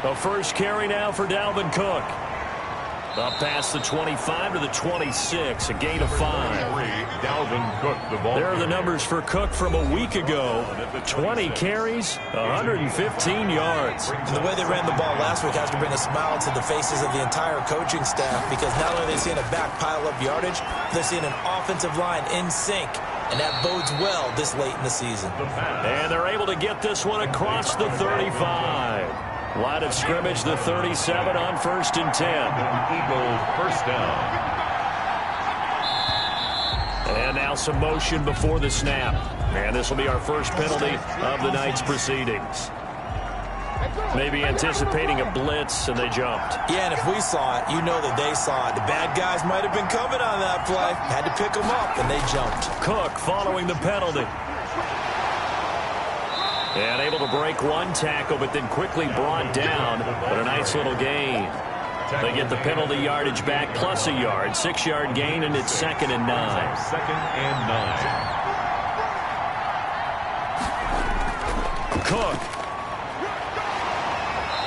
The first carry now for Dalvin Cook. Up past the 25 to the 26, a gain of 5. Dalvin Cook, the ball. There are the numbers for Cook from a week ago. 20 carries, 115 yards. And the way they ran the ball last week has to bring a smile to the faces of the entire coaching staff, because not only are they seeing a back pile of yardage, they're seeing an offensive line in sync. And that bodes well this late in the season. And they're able to get this one across the 35. Line of scrimmage, the 37 on 1st and 10. Eagles first down. And now some motion before the snap. And this will be our first penalty of the night's proceedings. Maybe anticipating a blitz, and they jumped. Yeah, and if we saw it, you know that they saw it. The bad guys might have been coming on that play. Had to pick them up, and they jumped. Cook following the penalty. And able to break one tackle, but then quickly brought down. But a nice little gain. They get the penalty yardage back plus a yard. 6-yard gain, and it's 2nd and 9. 2nd and 9. Cook.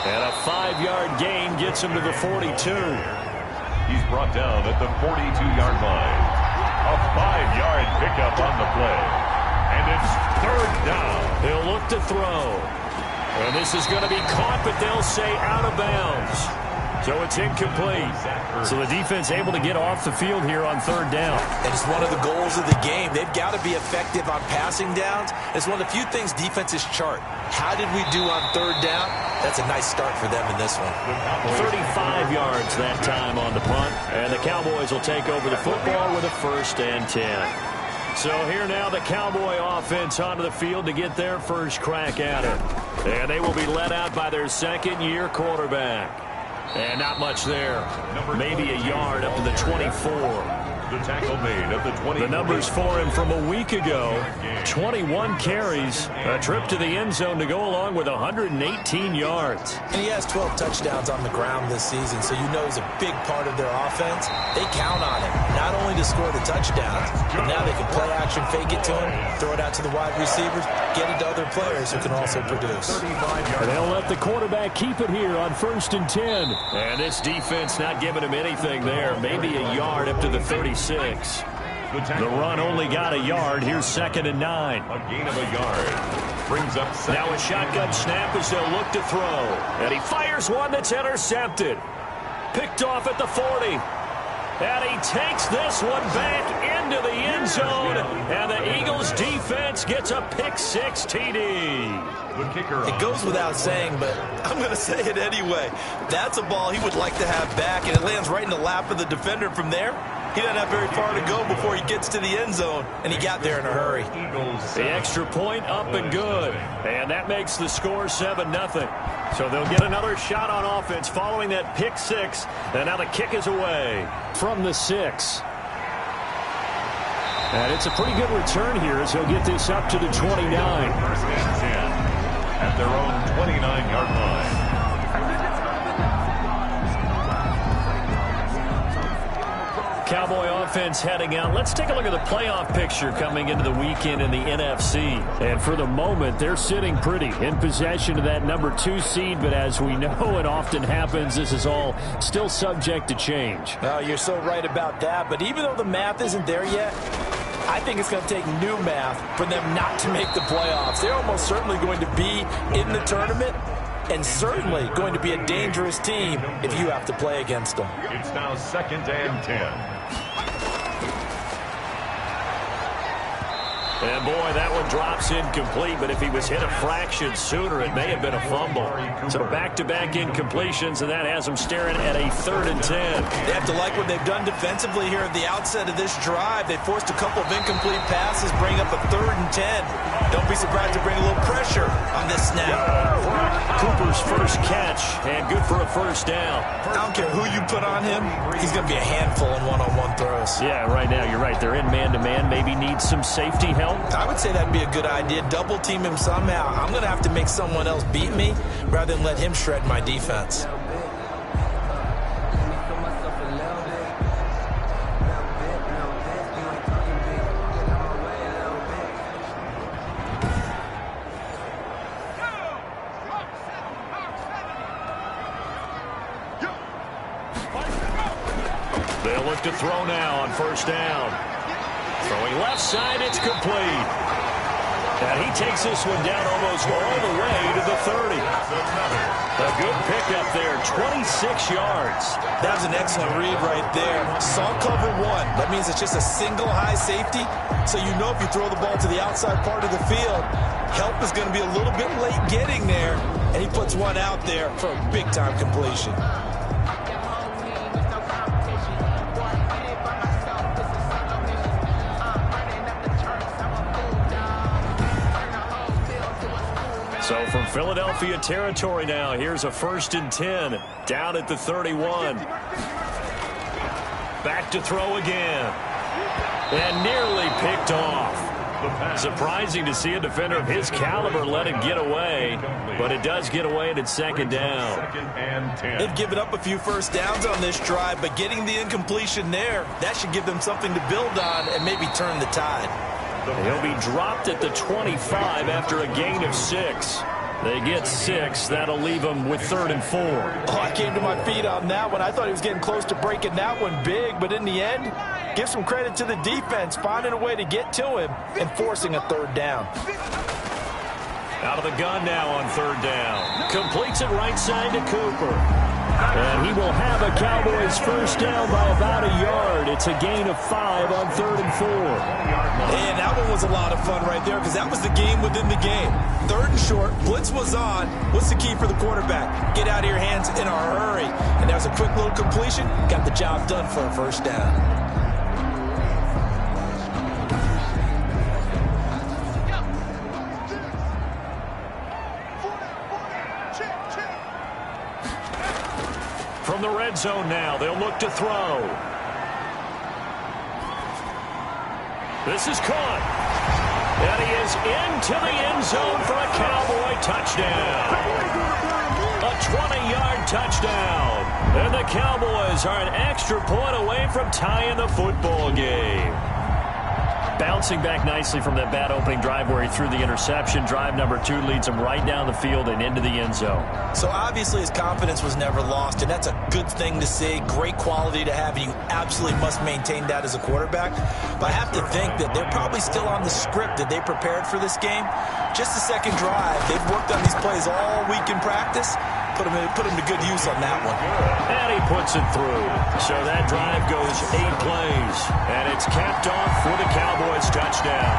And a 5-yard gain gets him to the 42. He's brought down at the 42-yard line. A 5-yard pickup on the play. And it's 3rd down. He'll look to throw. And this is going to be caught, but they'll say out of bounds. So it's incomplete. So the defense able to get off the field here on 3rd down. And it's one of the goals of the game. They've got to be effective on passing downs. It's one of the few things defenses chart. How did we do on 3rd down? That's a nice start for them in this one. 35 yards that time on the punt. And the Cowboys will take over the football with a 1st and 10. So here now the Cowboy offense onto the field to get their first crack at it. And they will be led out by their 2nd-year quarterback. And not much there. Maybe a yard up to the 24. The tackle made at the 20. The numbers for him from a week ago. 21 carries, a trip to the end zone to go along with 118 yards. And he has 12 touchdowns on the ground this season, so you know he's a big part of their offense. They count on him, not only to score the touchdowns, but now they can play action, fake it to him, throw it out to the wide receivers, get it to other players who can also produce. And they'll let the quarterback keep it here on 1st and 10. And this defense not giving him anything there. Maybe a yard up to the 36. The run only got a yard. Here's 2nd and 9. A gain of a yard. Brings up 2nd. Now a shotgun snap as they'll look to throw. And he fires one that's intercepted. Picked off at the 40. And he takes this one back into the end zone. And the Eagles defense gets a pick-6 TD. The kicker. It goes without saying, but I'm going to say it anyway. That's a ball he would like to have back, and it lands right in the lap of the defender from there. He doesn't have very far to go before he gets to the end zone, and he got there in a hurry. The extra point up and good. And that makes the score 7-0. So they'll get another shot on offense following that pick-6. And now the kick is away from the 6. And it's a pretty good return here as he'll get this up to the 29. 1st and 10 at their own 29-yard line. Cowboy offense heading out. Let's take a look at the playoff picture coming into the weekend in the NFC. And for the moment, they're sitting pretty in possession of that number 2 seed. But as we know it often happens, this is all still subject to change. Oh, you're so right about that. But even though the math isn't there yet, I think it's going to take new math for them not to make the playoffs. They're almost certainly going to be in the tournament, and certainly going to be a dangerous team if you have to play against them. It's now 2nd and 10. And boy, that one drops incomplete, but if he was hit a fraction sooner, it may have been a fumble. So back-to-back incompletions, and that has them staring at a 3rd and 10. They have to like what they've done defensively here at the outset of this drive. They forced a couple of incomplete passes, bring up a 3rd and 10. Don't be surprised to bring a little pressure on this snap. Cooper's first catch, and good for a 1st down. I don't care who you put on him, he's going to be a handful in one-on-one throws. Yeah, right now, you're right. They're in man-to-man, maybe need some safety help. I would say that'd be a good idea. Double team him somehow. I'm going to have to make someone else beat me rather than let him shred my defense. They'll look to throw now on first down. Throwing left side, it's complete. And he takes this one down almost all the way to the 30. A good pickup there, 26 yards. That was an excellent read right there. Saw cover one. That means it's just a single high safety. So you know if you throw the ball to the outside part of the field, help is going to be a little bit late getting there. And he puts one out there for a big-time completion. So from Philadelphia territory now, here's a 1st and 10 down at the 31. Back to throw again. And nearly picked off. Surprising to see a defender of his caliber let it get away, but it does get away and it's 2nd down. They've given up a few first downs on this drive, but getting the incompletion there, that should give them something to build on and maybe turn the tide. He'll be dropped at the 25 after a gain of 6. They get 6. That'll leave them with 3rd and 4. Oh, I came to my feet on that one. I thought he was getting close to breaking that one big, but in the end, give some credit to the defense, finding a way to get to him and forcing a 3rd down. Out of the gun now on 3rd down. Completes it right side to Cooper. And he will have a Cowboys first down by about a yard. It's a gain of 5 on 3rd and 4. And that one was a lot of fun right there because that was the game within the game. 3rd and short, blitz was on. What's the key for the quarterback? Get out of your hands in a hurry. And that was a quick little completion. Got the job done for a first down. From the red zone now, they'll look to throw. This is caught. And he is into the end zone for a Cowboy touchdown. A 20-yard touchdown. And the Cowboys are an extra point away from tying the football game. Bouncing back nicely from that bad opening drive where he threw the interception. Drive number 2 leads him right down the field and into the end zone. So obviously his confidence was never lost, and that's a good thing to see. Great quality to have, and you absolutely must maintain that as a quarterback. But I have to think that they're probably still on the script that they prepared for this game. Just the second drive. They've worked on these plays all week in practice. Put him to good use on that one. And he puts it through. So that drive goes 8 plays. And it's capped off with a Cowboys touchdown.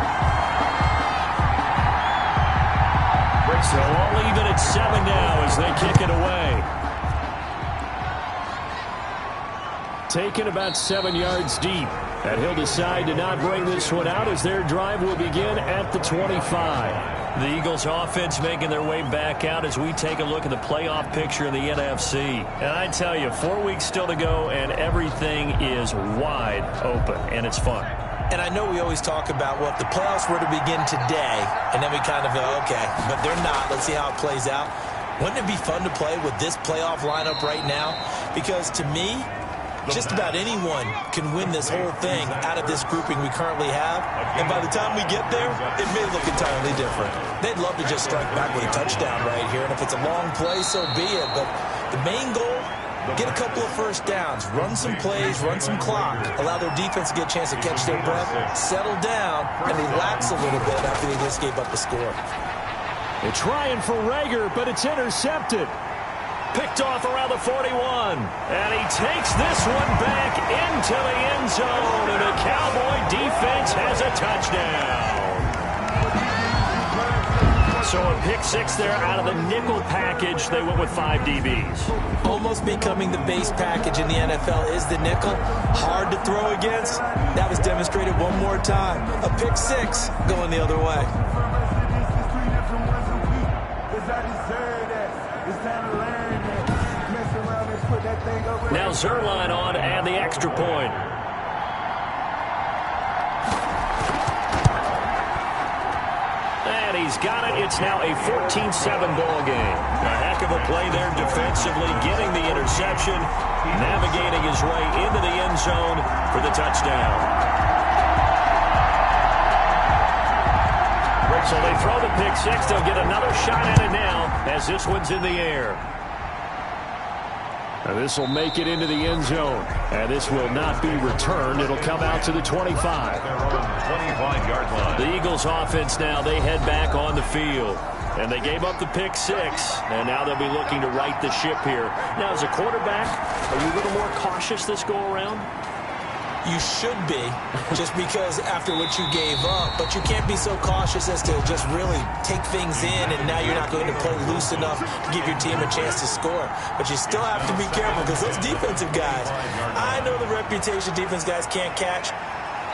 So all even at 7 now as they kick it away. Taken about 7 yards deep. And he'll decide to not bring this one out as their drive will begin at the 25. The Eagles offense making their way back out as we take a look at the playoff picture in the NFC. And I tell you, 4 weeks still to go, and everything is wide open, and it's fun. And I know we always talk about, well, if the playoffs were to begin today, and then we kind of go, okay, but they're not. Let's see how it plays out. Wouldn't it be fun to play with this playoff lineup right now? Because to me, just about anyone can win this whole thing out of this grouping we currently have. And by the time we get there, it may look entirely different. They'd love to just strike back with a touchdown right here. And if it's a long play, so be it. But the main goal, get a couple of first downs, run some plays, run some clock, allow their defense to get a chance to catch their breath, settle down, and relax a little bit after they just gave up the score. They're trying for Rager, but it's intercepted. Picked off around the 41. And he takes this one back into the end zone. And the Cowboy defense has a touchdown. So a pick 6 there out of the nickel package. They went with 5 DBs. Almost becoming the base package in the NFL is the nickel. Hard to throw against. That was demonstrated one more time. A pick 6 going the other way. Now Zerline on and the extra point. And he's got it. It's now a 14-7 ball game. A heck of a play there defensively, getting the interception, navigating his way into the end zone for the touchdown. So they throw the pick 6. They'll get another shot at it now as this one's in the air. And this will make it into the end zone. And this will not be returned. It'll come out to the 25. 25-yard line. The Eagles offense now, they head back on the field. And they gave up the pick 6. And now they'll be looking to right the ship here. Now, as a quarterback, are you a little more cautious this go-around? You should be, just because after what you gave up. But you can't be so cautious as to just really take things in, and now you're not going to play loose enough to give your team a chance to score. But you still have to be careful, because those defensive guys, I know the reputation defense guys can't catch.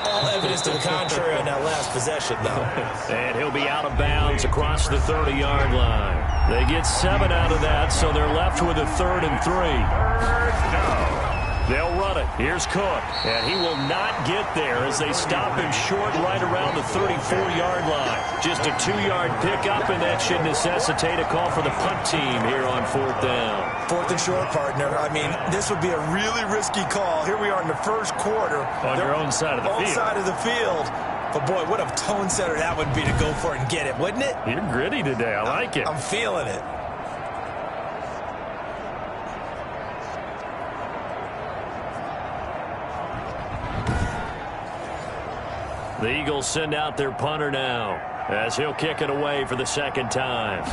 All evidence to the contrary on that last possession, though. And he'll be out of bounds across the 30-yard line. They get 7 out of that, so they're left with a 3rd and 3. They'll run it. Here's Cook. And he will not get there as they stop him short right around the 34-yard line. Just a 2-yard pickup, and that should necessitate a call for the punt team here on 4th down. 4th and short, partner. I mean, this would be a really risky call. Here we are in the first quarter. On your own side of the field. Own side of the field. But, boy, what a tone setter that would be to go for it and get it, wouldn't it? You're gritty today. I like it. I'm feeling it. The Eagles send out their punter now as he'll kick it away for the 2nd time.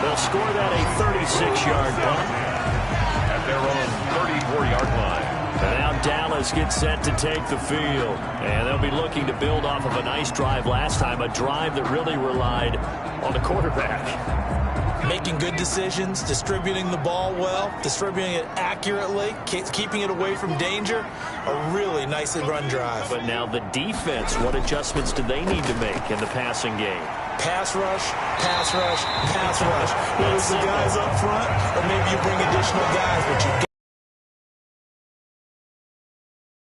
They'll score that a 36-yard punt. At their own 34-yard line. And now Dallas gets set to take the field. And they'll be looking to build off of a nice drive last time, a drive that really relied on the quarterback. Making good decisions, distributing the ball well, distributing it accurately, keeping it away from danger. A really nicely run drive. But now the defense, what adjustments do they need to make in the passing game? Pass rush, pass rush, pass rush. Whether it's the guys up front or maybe you bring additional guys, but you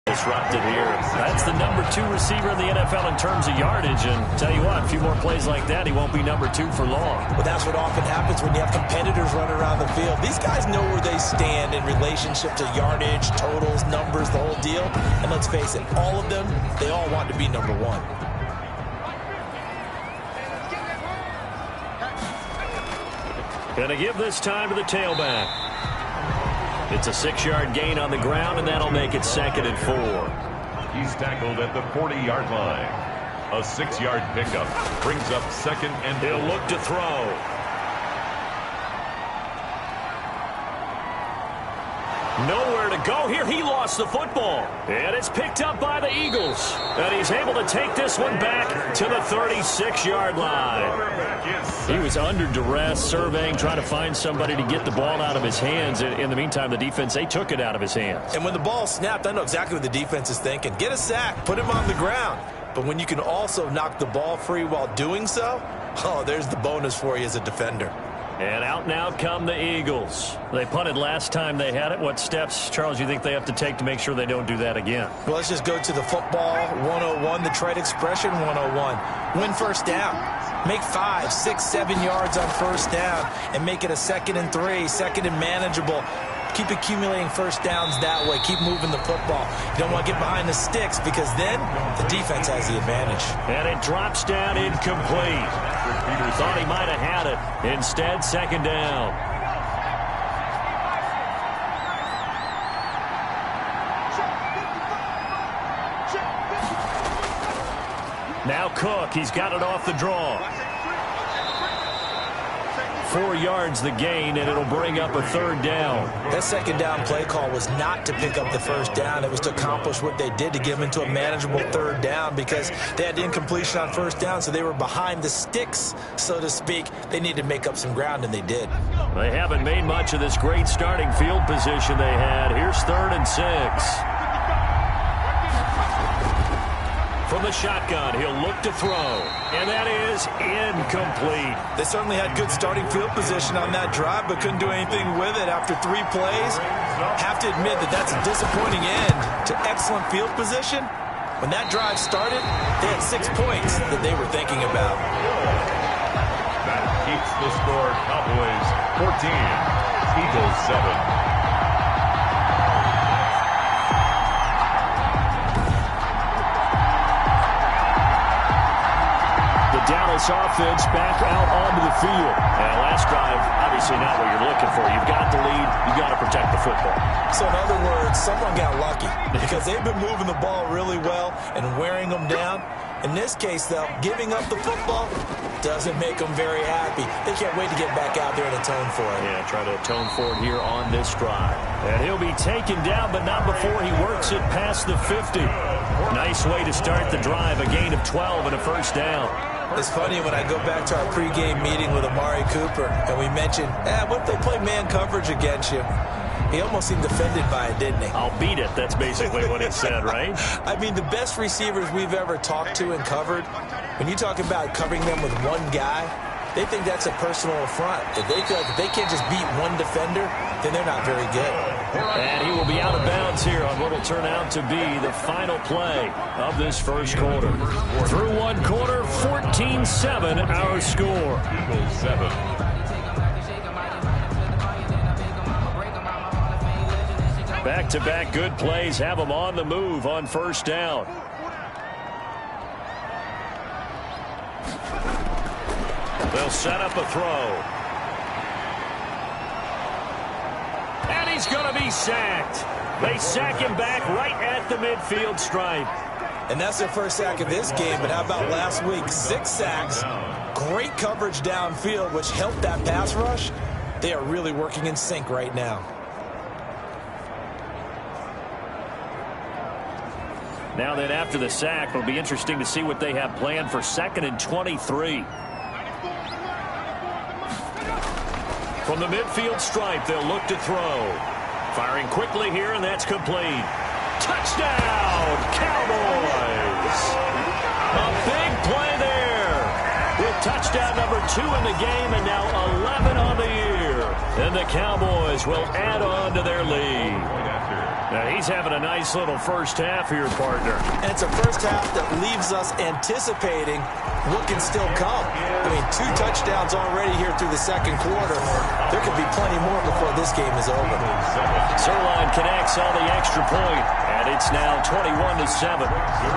disrupted here. That's the number 2 receiver in the NFL in terms of yardage, and tell you what, a few more plays like that, he won't be number 2 for long. Well, that's what often happens when you have competitors running around the field. These guys know where they stand in relationship to yardage, totals, numbers, the whole deal. And let's face it, all of them, they all want to be number 1. Gonna give this time to the tailback. It's a 6-yard gain on the ground, and that'll make it 2nd and 4. He's tackled at the 40-yard line. A 6-yard pickup brings up 2nd and 4. He'll look to throw. Nowhere to go here. He lost the football. And it's picked up by the Eagles. And he's able to take this one back to the 36-yard line. He was under duress, surveying, trying to find somebody to get the ball out of his hands. In the meantime, the defense, they took it out of his hands. And when the ball snapped, I know exactly what the defense is thinking. Get a sack. Put him on the ground. But when you can also knock the ball free while doing so, oh, there's the bonus for you as a defender. And out now come the Eagles. They punted last time they had it. What steps, Charles, you think they have to take to make sure they don't do that again? Well, let's just go to the football 101, the trade expression 101. Win first down. Make 5, 6, 7 yards on first down and make it a 2nd and 3, 2nd and manageable. Keep accumulating first downs that way. Keep moving the football. You don't want to get behind the sticks because then the defense has the advantage. And it drops down incomplete. Thought he might have had it. Instead, 2nd down. Now Cook, he's got it off the draw. 4 yards the gain, and it'll bring up a 3rd down. That 2nd down play call was not to pick up the first down. It was to accomplish what they did to get them into a manageable 3rd down because they had the incompletion on first down, so they were behind the sticks, so to speak. They needed to make up some ground, and they did. They haven't made much of this great starting field position they had. Here's 3rd and 6. From the shotgun, he'll look to throw. And that is incomplete. They certainly had good starting field position on that drive, but couldn't do anything with it after 3 plays. Have to admit that that's a disappointing end to excellent field position. When that drive started, they had 6 points that they were thinking about. That keeps the score Cowboys 14, Eagles 7. Dallas offense back out onto the field. And last drive, obviously not what you're looking for. You've got the lead. You've got to protect the football. So in other words, someone got lucky because they've been moving the ball really well and wearing them down. In this case, though, giving up the football doesn't make them very happy. They can't wait to get back out there and atone for it. Yeah, try to atone for it here on this drive. And he'll be taken down, but not before he works it past the 50. Nice way to start the drive, a gain of 12 and a first down. It's funny when I go back to our pregame meeting with Amari Cooper, and we mentioned, what if they play man coverage against you? He almost seemed offended by it, didn't he? I'll beat it. That's basically what he said, right? I mean, the best receivers we've ever talked to and covered, when you talk about covering them with one guy, they think that's a personal affront. If they feel like if they can't just beat one defender, then they're not very good. And he will be out of bounds here on what will turn out to be the final play of this first quarter. Through one quarter, 14-7 our score. Eagles 7. Back-to-back good plays have them on the move on first down. They'll set up a throw. And he's going to be sacked. They sack him back right at the midfield stripe. And that's their first sack of this game, but how about last week? 6 sacks, great coverage downfield, which helped that pass rush. They are really working in sync right now. Now then, after the sack, it'll be interesting to see what they have planned for 2nd and 23. From the midfield stripe, they'll look to throw. Firing quickly here, and that's complete. Touchdown, Cowboys! A big play there. With touchdown number 2 in the game, and now 11 on the year. And the Cowboys will add on to their lead. Now, he's having a nice little first half here, partner. And it's a first half that leaves us anticipating what can still come. I mean, 2 touchdowns already here through the second quarter. There could be plenty more before this game is over. Zerline connects on the extra point, and it's now 21-7.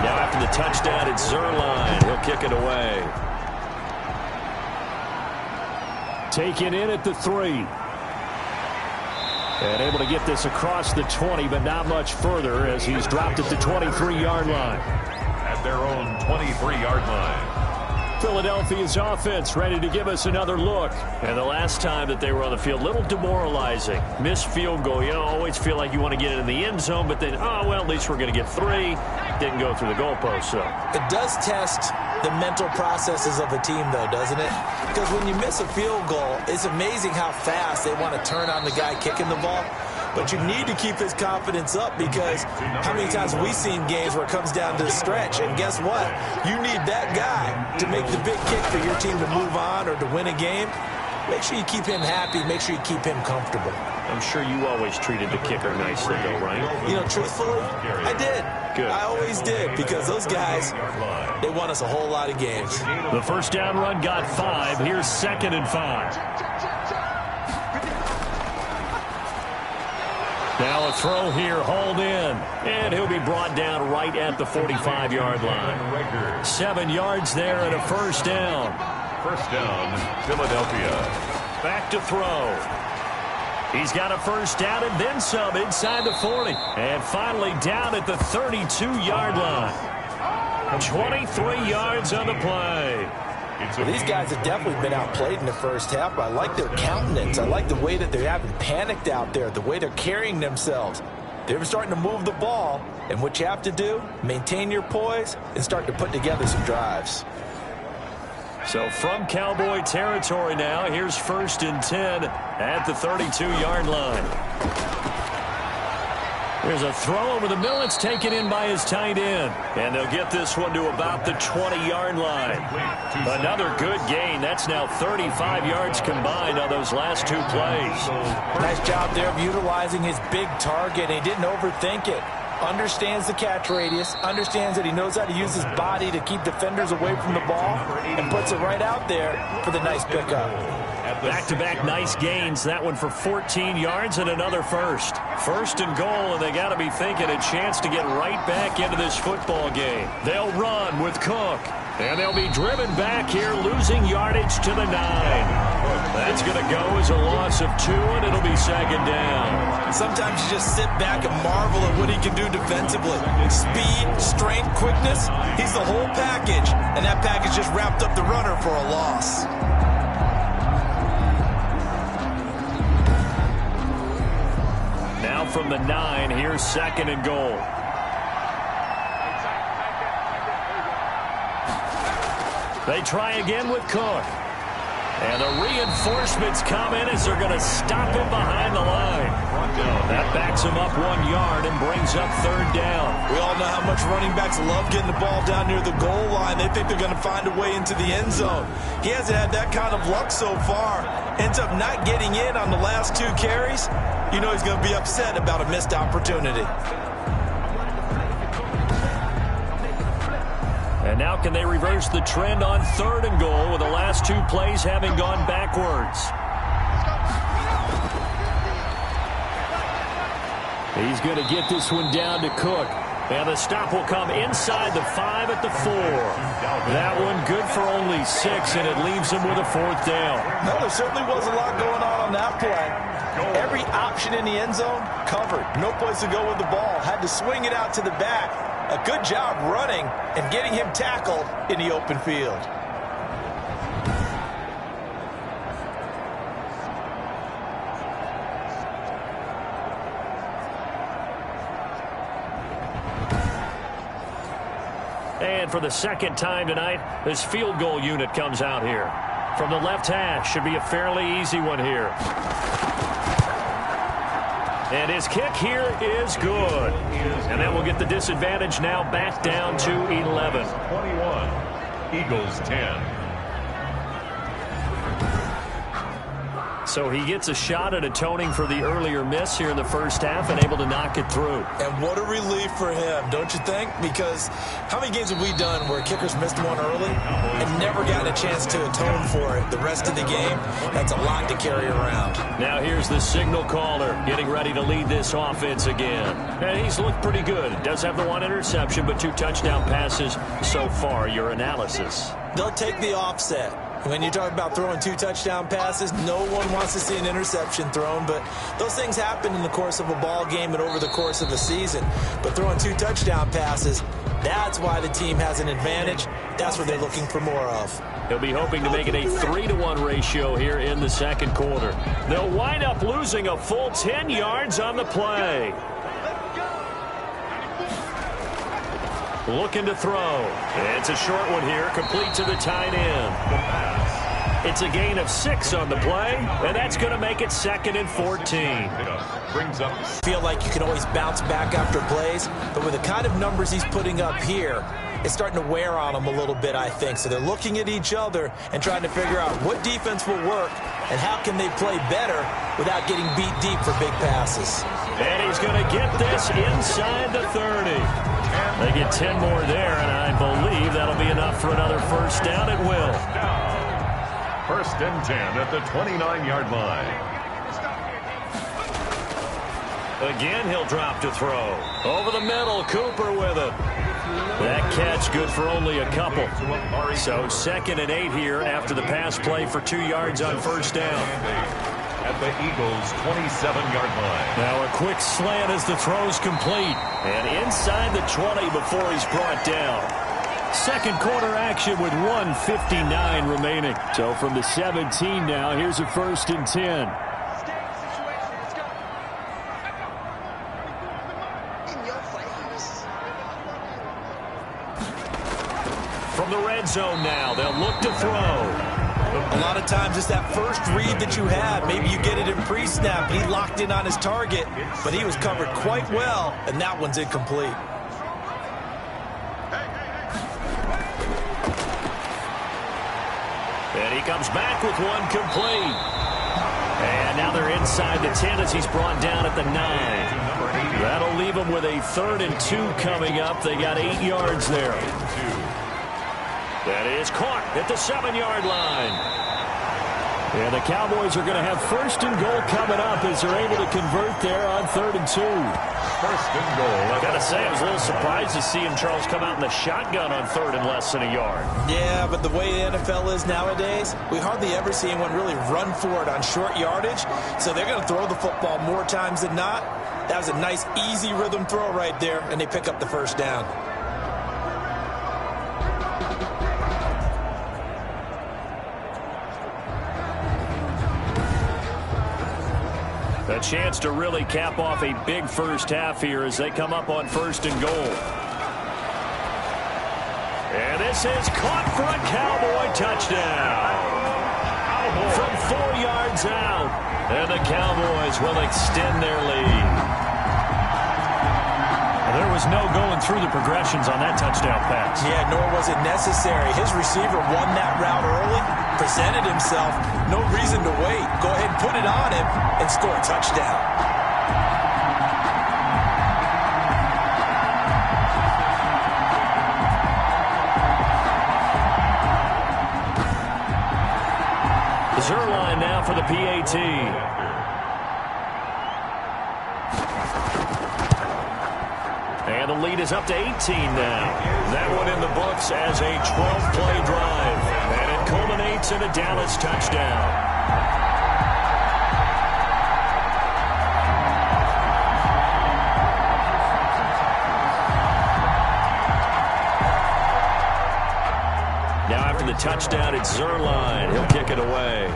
Now after the touchdown, it's Zerline. He'll kick it away. Taken in at the 3. And able to get this across the 20, but not much further as he's dropped at the 23-yard line. At their own 23-yard line. Philadelphia's offense ready to give us another look. And the last time that they were on the field, a little demoralizing. Missed field goal. You always feel like you want to get it in the end zone, but then, at least we're going to get 3. Didn't go through the goalpost, so. It does test the mental processes of a team, though, doesn't it? Because when you miss a field goal, it's amazing how fast they want to turn on the guy kicking the ball. But you need to keep his confidence up because how many times have we seen games where it comes down to the stretch? And guess what? You need that guy to make the big kick for your team to move on or to win a game. Make sure you keep him happy. Make sure you keep him comfortable. I'm sure you always treated the kicker nicely, though, right? You know, truthfully, I did. Good. I always did because those guys, they won us a whole lot of games. The first down run got 5. Here's 2nd and 5. Now a throw here, hauled in. And he'll be brought down right at the 45-yard line. 7 yards there and a first down. First down, Philadelphia. Back to throw. He's got a first down and then some inside the 40. And finally down at the 32-yard line. 23 yards on the play. Well, these guys have definitely been outplayed in the first half, but I like their countenance. I like the way that they haven't panicked out there, the way they're carrying themselves. They're starting to move the ball, and what you have to do, maintain your poise and start to put together some drives. So from Cowboy territory now, here's 1st and 10 at the 32-yard line. There's a throw over the middle. It's taken in by his tight end. And they'll get this one to about the 20-yard line. Another good gain. That's now 35 yards combined on those last 2 plays. Nice job there of utilizing his big target. He didn't overthink it. Understands the catch radius, understands that he knows how to use his body to keep defenders away from the ball, and puts it right out there for the nice pickup. Back-to-back nice gains. That one for 14 yards and another first. First and goal, and they got to be thinking a chance to get right back into this football game. They'll run with Cook. And they'll be driven back here, losing yardage to the 9. That's going to go as a loss of 2, and it'll be second down. Sometimes you just sit back and marvel at what he can do defensively. Speed, strength, quickness, he's the whole package. And that package just wrapped up the runner for a loss. Now from the 9, here's second and goal. They try again with Cook. And the reinforcements come in as they're going to stop him behind the line. That backs him up 1 yard and brings up third down. We all know how much running backs love getting the ball down near the goal line. They think they're going to find a way into the end zone. He hasn't had that kind of luck so far. Ends up not getting in on the last 2 carries. You know he's going to be upset about a missed opportunity. And now can they reverse the trend on third and goal with the last 2 plays having gone backwards? He's going to get this one down to Cook. And the stop will come inside the 5 at the 4. That one good for only 6, and it leaves him with a 4th down. No, there certainly was a lot going on that play. Every option in the end zone covered. No place to go with the ball. Had to swing it out to the back. A good job running and getting him tackled in the open field. And for the second time tonight, this field goal unit comes out here. From the left hash, should be a fairly easy one here. And his kick here is good. And then we'll get the disadvantage now back down to 11. 21, Eagles 10. So he gets a shot at atoning for the earlier miss here in the first half and able to knock it through. And what a relief for him, don't you think? Because how many games have we done where kickers missed one early and never gotten a chance to atone for it the rest of the game? That's a lot to carry around. Now here's the signal caller getting ready to lead this offense again. And he's looked pretty good. Does have the 1 interception, but 2 touchdown passes so far. Your analysis? They'll take the offset. When you talk about throwing 2 touchdown passes, no one wants to see an interception thrown, but those things happen in the course of a ball game and over the course of the season. But throwing 2 touchdown passes, that's why the team has an advantage. That's what they're looking for more of. He'll be hoping to make it a 3-to-1 ratio here in the second quarter. They'll wind up losing a full 10 yards on the play. Looking to throw. It's a short one here, complete to the tight end. It's a gain of 6 on the play, and that's going to make it 2nd and 14. Brings up. Feel like you can always bounce back after plays, but with the kind of numbers he's putting up here, it's starting to wear on them a little bit, I think. So they're looking at each other and trying to figure out what defense will work and how can they play better without getting beat deep for big passes. And he's going to get this inside the 30. They get 10 more there, and I believe that'll be enough for another first down. It will. First and 10 at the 29-yard line. Again, he'll drop to throw. Over the middle, Cooper with it. That catch good for only a couple. So 2nd and 8 here after the pass play for 2 yards on first down. At the Eagles' 27-yard line. Now a quick slant as the throw's complete. And inside the 20 before he's brought down. Second quarter action with 1:59 remaining. So from the 17 now, here's a 1st and 10. From the red zone now, they'll look to throw. A lot of times it's that first read that you have. Maybe you get it in pre-snap. He locked in on his target, but he was covered quite well, and that one's incomplete. And he comes back with one complete. And now they're inside the 10 as he's brought down at the 9. That'll leave them with a 3rd and 2 coming up. They got 8 yards there. That is caught at the 7-yard line. And the Cowboys are going to have 1st and goal coming up as they're able to convert there on 3rd and 2. 1st and goal. I got to say, I was a little surprised to see him, Charles, come out in the shotgun on 3rd and less than a yard. Yeah, but the way the NFL is nowadays, we hardly ever see anyone really run for it on short yardage. So they're going to throw the football more times than not. That was a nice, easy rhythm throw right there, and they pick up the 1st down. A chance to really cap off a big first half here as they come up on 1st and goal. And this is caught for a Cowboy touchdown. From 4 yards out. And the Cowboys will extend their lead. There was no going through the progressions on that touchdown pass. Yeah, nor was it necessary. His receiver won that route early, presented himself. No reason to wait. Go ahead and put it on him and score a touchdown. Zerline now for the PAT. And the lead is up to 18 now. That one in the books as a 12-play drive. And it culminates in a Dallas touchdown. Now after the touchdown, it's Zerline. He'll kick it away.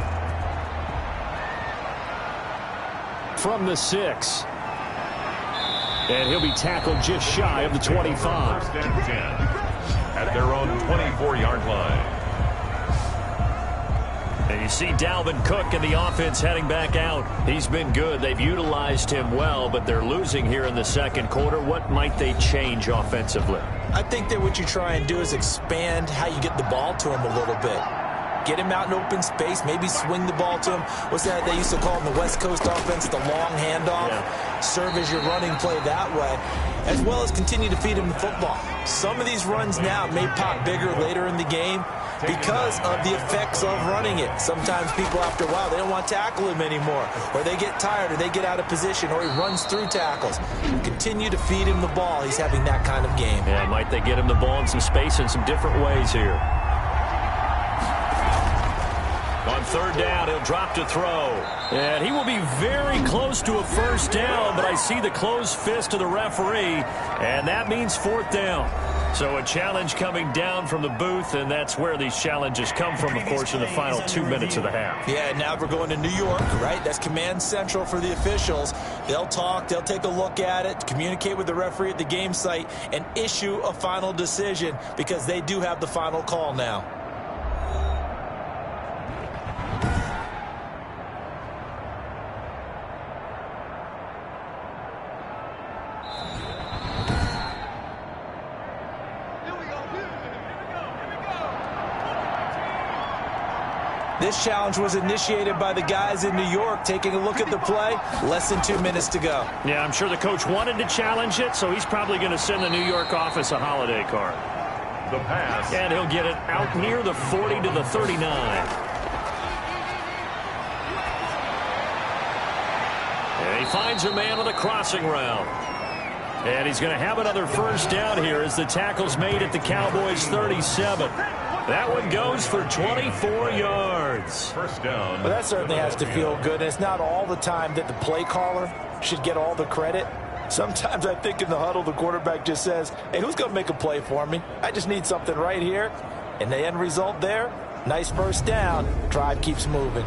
From the 6. And he'll be tackled just shy of the 25. 1st and 10 at their own 24-yard line. And you see Dalvin Cook and the offense heading back out. He's been good. They've utilized him well, but they're losing here in the 2nd quarter. What might they change offensively? I think that what you try and do is expand how you get the ball to him a little bit. Get him out in open space, maybe swing the ball to him. What's that they used to call in the West Coast offense, the long handoff? Yeah. Serve as your running play that way, as well as continue to feed him the football. Some of these runs now may pop bigger later in the game because of the effects of running it. Sometimes people, after a while, they don't want to tackle him anymore, or they get tired, or they get out of position, or he runs through tackles. Continue to feed him the ball. He's having that kind of game. Yeah, might they get him the ball in some space in some different ways here. On 3rd down, he'll drop to throw. And he will be very close to a 1st down, but I see the closed fist of the referee, and that means 4th down. So a challenge coming down from the booth, and that's where these challenges come from, of course, in the final 2 minutes of the half. Yeah, now we're going to New York, right? That's command central for the officials. They'll talk, they'll take a look at it, communicate with the referee at the game site, and issue a final decision because they do have the final call now. This challenge was initiated by the guys in New York. Taking a look at the play, less than 2 minutes to go. Yeah, I'm sure the coach wanted to challenge it, so he's probably going to send the New York office a holiday card. The pass. And he'll get it out near the 40 to the 39. And he finds a man on the crossing route. And he's going to have another 1st down here as the tackle's made at the Cowboys' 37. That one goes for 24 yards. 1st down. Well, that certainly has to feel good. And it's not all the time that the play caller should get all the credit. Sometimes I think in the huddle, the quarterback just says, hey, who's going to make a play for me? I just need something right here. And the end result there, nice 1st down. Drive keeps moving.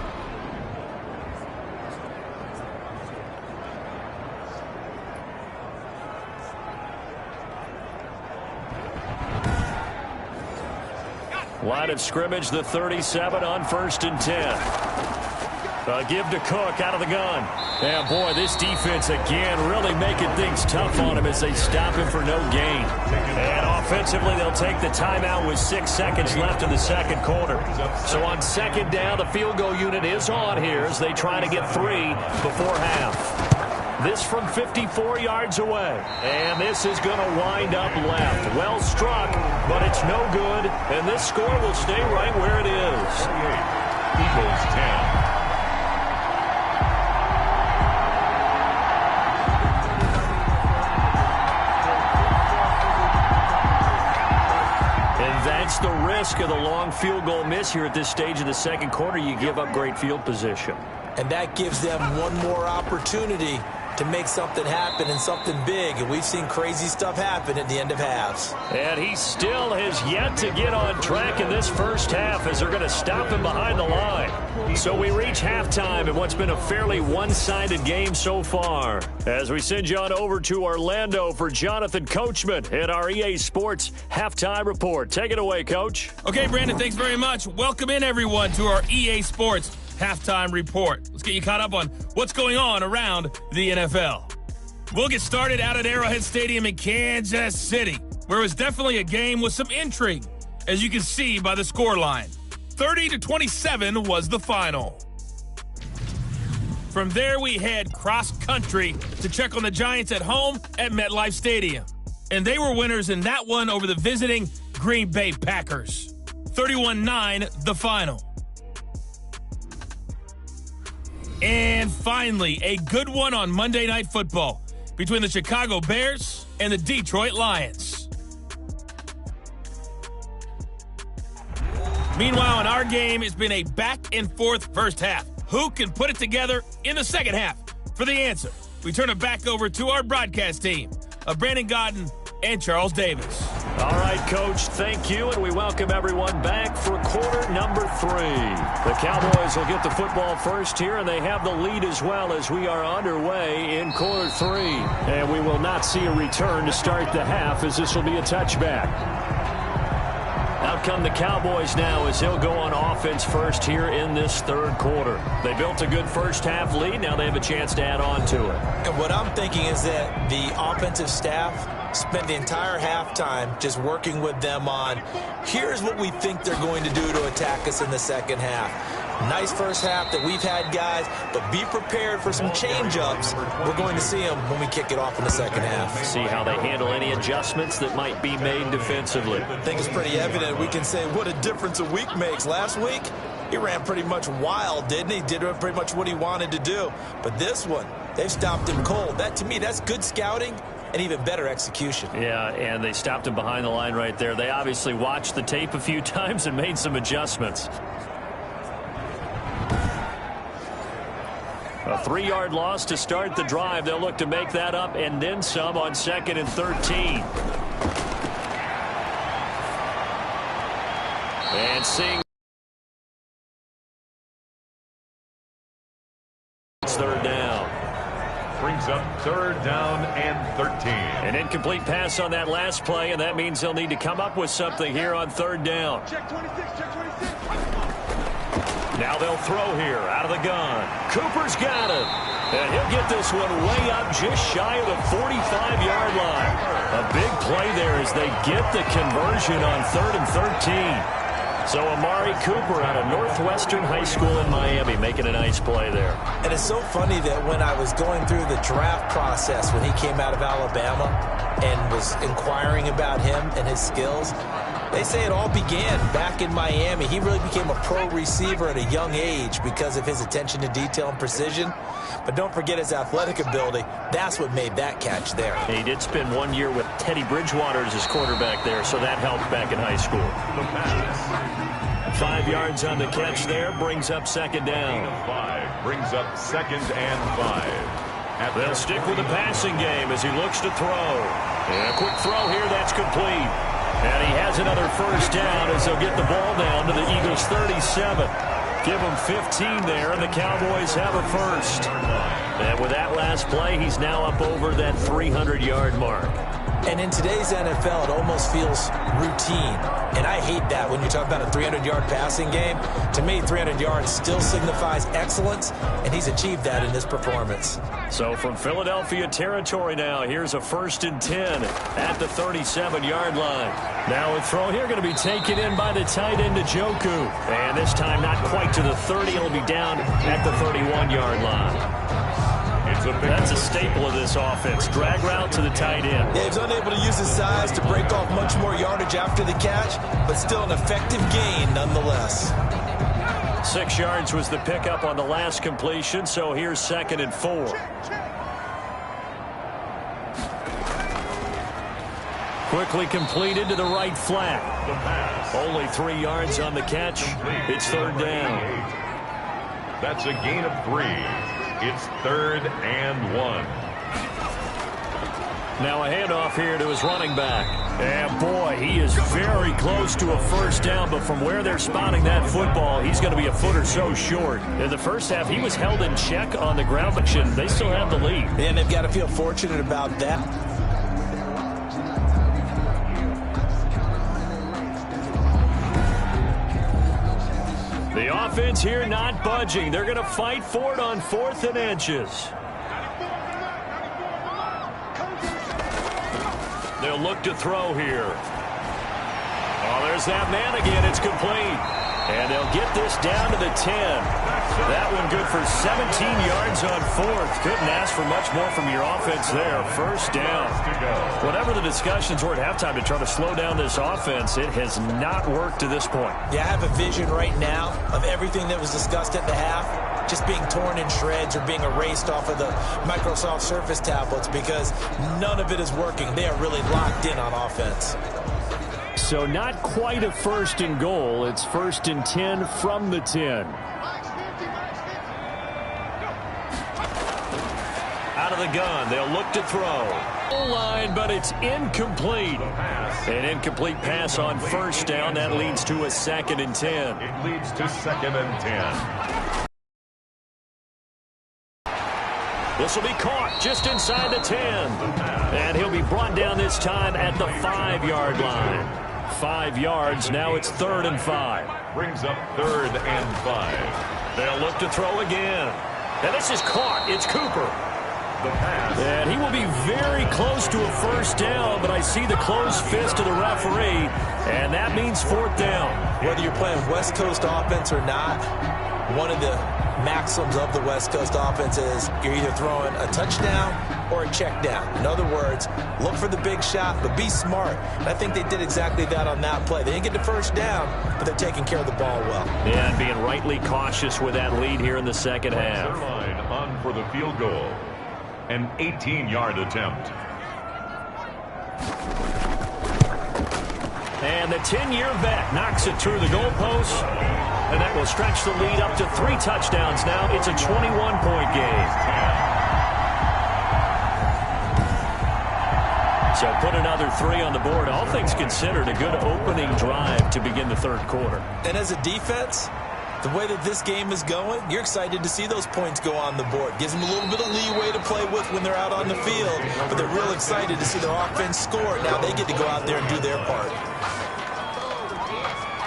Line of scrimmage, the 37 on 1st and 10. Give to Cook out of the gun. And, boy, this defense, again, really making things tough on him as they stop him for no gain. And offensively, they'll take the timeout with 6 seconds left in the 2nd quarter. So on 2nd down, the field goal unit is on here as they try to get 3 before half. This from 54 yards away. And this is going to wind up left. Well struck, but it's no good. And this score will stay right where it is. Eagles 10. That's the risk of the long field goal miss here at this stage of the second quarter. You give up great field position. And that gives them one more opportunity to make something happen and something big. And we've seen crazy stuff happen at the end of halves. And he still has yet to get on track in this first half as they're going to stop him behind the line. So we reach halftime in what's been a fairly one-sided game so far. As we send you on over to Orlando for Jonathan Coachman at our EA Sports Halftime Report. Take it away, Coach. Okay, Brandon, thanks very much. Welcome in, everyone, to our EA Sports Halftime Report. Let's get you caught up on what's going on around the NFL. We'll get started out at Arrowhead Stadium in Kansas City, where it was definitely a game with some intrigue, as you can see by the scoreline. 30-27 was the final. From there, we head cross-country to check on the Giants at home at MetLife Stadium. And they were winners in that one over the visiting Green Bay Packers. 31-9, the final. And finally, a good one on Monday Night Football between the Chicago Bears and the Detroit Lions. Meanwhile, in our game, it's been a back-and-forth first half. Who can put it together in the second half? For the answer, we turn it back over to our broadcast team of Brandon Godden and Charles Davis. All right, Coach, thank you, and we welcome everyone back for quarter number 3. The Cowboys will get the football first here, and they have the lead as well as we are underway in quarter 3. And we will not see a return to start the half, as this will be a touchback. Out come the Cowboys now as they'll go on offense first here in this third quarter. They built a good first half lead. Now they have a chance to add on to it. And what I'm thinking is that the offensive staff spent the entire halftime just working with them on, here's what we think they're going to do to attack us in the second half. Nice first half that we've had, guys, but be prepared for some change-ups. We're going to see them when we kick it off in the second half. See how they handle any adjustments that might be made defensively. I think it's pretty evident. We can say what a difference a week makes. Last week, he ran pretty much wild, didn't he? Did pretty much what he wanted to do. But this one, they've stopped him cold. That, to me, that's good scouting and even better execution. Yeah, and they stopped him behind the line right there. They obviously watched the tape a few times and made some adjustments. A 3-yard loss to start the drive. They'll look to make that up and then some on 2nd and 13. And seeing third down. Brings up 3rd down and 13. An incomplete pass on that last play, and that means they'll need to come up with something here on 3rd down. Check 26, check 26. Now they'll throw here out of the gun. Cooper's got it. And he'll get this one way up just shy of the 45-yard line. A big play there as they get the conversion on 3rd and 13. So Amari Cooper out of Northwestern High School in Miami making a nice play there. And it's so funny that when I was going through the draft process when he came out of Alabama and was inquiring about him and his skills, they say it all began back in Miami. He really became a pro receiver at a young age because of his attention to detail and precision. But don't forget his athletic ability. That's what made that catch there. And he did spend 1 year with Teddy Bridgewater as his quarterback there, so that helped back in high school. 5 yards on the catch there, brings up 2nd down. 5 brings up 2nd and 5. They'll stick with the passing game as he looks to throw. And a quick throw here, that's complete. And he has another first down as they'll get the ball down to the Eagles' 37. Give them 15 there, and the Cowboys have a first. And with that last play, he's now up over that 300-yard mark. And in today's NFL, it almost feels routine. And I hate that when you talk about a 300-yard passing game. To me, 300 yards still signifies excellence, and he's achieved that in this performance. So from Philadelphia territory now, here's a 1st and 10 at the 37-yard line. Now a throw here going to be taken in by the tight end Njoku. And this time not quite to the 30. It'll be down at the 31-yard line. That's a staple of this offense. Drag route to the tight end. Yeah, he's unable to use his size to break off much more yardage after the catch, but still an effective gain nonetheless. 6 yards was the pickup on the last completion, so here's 2nd and 4. Quickly completed to the right flat. Only 3 yards on the catch. It's 3rd down. That's a gain of 3. It's 3rd and 1. Now a handoff here to his running back. And boy, he is very close to a first down, but from where they're spotting that football, he's going to be a foot or so short. In the first half, he was held in check on the ground, but they still have the lead. And they've got to feel fortunate about that. The offense here not budging. They're going to fight for it on 4th and inches. They'll look to throw here. Oh, there's that man again. It's complete. And they'll get this down to the 10. That one good for 17 yards on 4th. Couldn't ask for much more from your offense there. First down. Whatever the discussions were at halftime to try to slow down this offense, it has not worked to this point. Yeah, I have a vision right now of everything that was discussed at the half just being torn in shreds or being erased off of the Microsoft Surface tablets because none of it is working. They are really locked in on offense. So not quite a 1st and goal. It's 1st and 10 from the 10. Out of the gun, they'll look to throw. Goal line, but it's incomplete. An incomplete pass on 1st down. That leads to a 2nd and 10. It leads to 2nd and 10. This will be caught just inside the 10. And he'll be brought down this time at the 5-yard line. 5 yards. Now it's 3rd and 5. Brings up 3rd and 5. They'll look to throw again. And this is caught. It's Cooper. The pass. And he will be very close to a first down, but I see the closed fist of the referee, and that means 4th down. Whether you're playing West Coast offense or not, one of the maxims of the West Coast offense is you're either throwing a touchdown or a check down. In other words, look for the big shot, but be smart. And I think they did exactly that on that play. They didn't get the first down, but they're taking care of the ball well. Yeah, and being rightly cautious with that lead here in the second half. Third line on for the field goal. An 18-yard attempt. And the 10-year vet knocks it through the goalpost. And that will stretch the lead up to 3 touchdowns now. It's a 21-point game. So put another 3 on the board. All things considered, a good opening drive to begin the third quarter. And as a defense, the way that this game is going, you're excited to see those points go on the board. Gives them a little bit of leeway to play with when they're out on the field. But they're real excited to see their offense score. Now they get to go out there and do their part.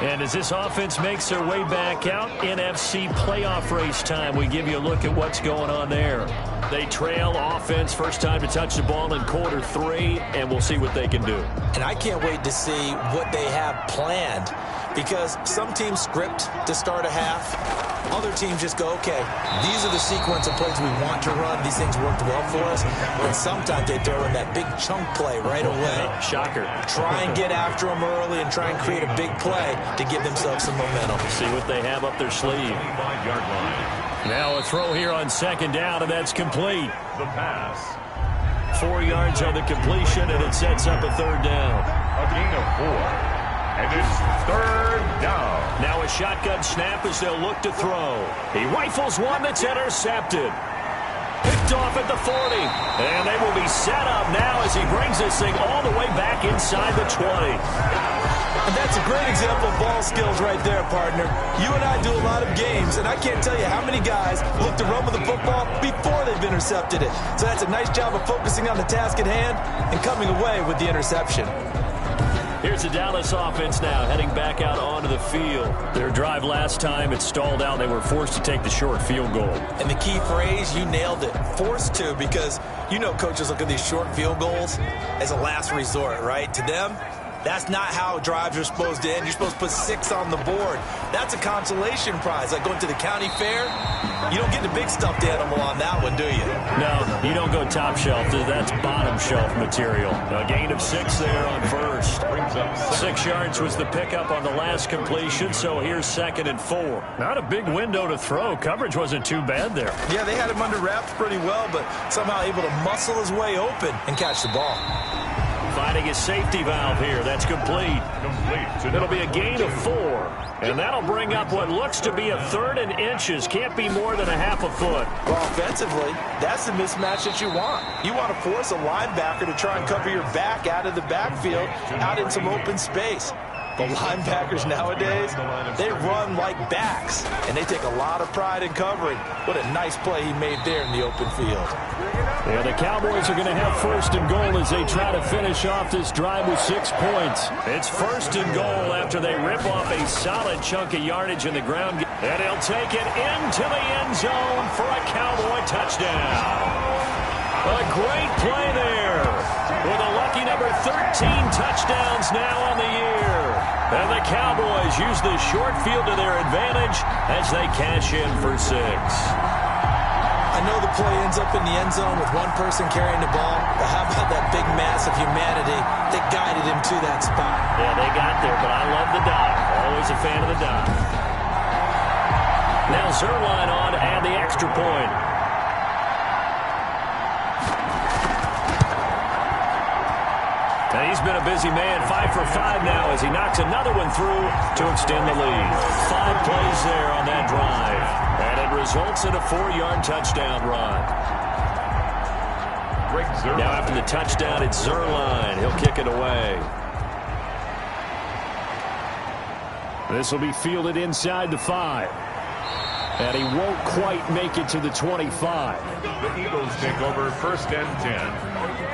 And as this offense makes their way back out, NFC playoff race time, we give you a look at what's going on there. They trail offense, first time to touch the ball in quarter 3, and we'll see what they can do. And I can't wait to see what they have planned, because some teams script to start a half. Other teams just go, okay, these are the sequence of plays we want to run. These things worked well for us. And sometimes they throw in that big chunk play right away. Shocker. Try and get after them early and try and create a big play to give themselves some momentum. See what they have up their sleeve. 25-yard line. Now a throw here on second down, and that's complete. The pass. 4 yards on the completion, and it sets up a third down. A gain of 4. And it's third down. Now a shotgun snap as they'll look to throw. He rifles one that's intercepted. Picked off at the 40. And they will be set up now as he brings this thing all the way back inside the 20. And that's a great example of ball skills right there, partner. You and I do a lot of games, and I can't tell you how many guys look to run with the football before they've intercepted it. So that's a nice job of focusing on the task at hand and coming away with the interception. Here's the Dallas offense now heading back out onto the field. Their drive last time, it stalled out. They were forced to take the short field goal. And the key phrase, you nailed it, forced to, because you know coaches look at these short field goals as a last resort, right? To them, That's not how drives are supposed to end. You're supposed to put 6 on the board. That's a consolation prize. Like going to the county fair, you don't get the big stuffed animal on that one, do you? No, you don't go top shelf. That's bottom shelf material. A gain of 6 there on first. 6 yards was the pickup on the last completion, so here's 2nd and 4. Not a big window to throw. Coverage wasn't too bad there. Yeah, they had him under wraps pretty well, but somehow able to muscle his way open and catch the ball. Finding his safety valve here. That's complete. It'll be a gain of 4. And that'll bring up what looks to be a 3rd and inches. Can't be more than a half a foot. Well, offensively, that's the mismatch that you want. You want to force a linebacker to try and cover your back out of the backfield, out in some open space. The linebackers nowadays, they run like backs, and they take a lot of pride in covering. What a nice play he made there in the open field. Yeah, the Cowboys are going to have 1st and goal as they try to finish off this drive with 6 points. It's 1st and goal after they rip off a solid chunk of yardage in the ground. And he'll take it into the end zone for a Cowboy touchdown. A great play there with a lucky number 13 touchdowns now on the year. And the Cowboys use the short field to their advantage as they cash in for 6. I know the play ends up in the end zone with one person carrying the ball, but how about that big mass of humanity that guided him to that spot? Yeah, they got there, but I love the dive. Always a fan of the dive. Now Zerline on to add the extra point. And he's been a busy man, 5 for 5 now as he knocks another one through to extend the lead. 5 plays there on that drive. And it results in a 4-yard touchdown run. Now after the touchdown, it's Zerline. He'll kick it away. This will be fielded inside the 5. And he won't quite make it to the 25. The Eagles take over 1st and 10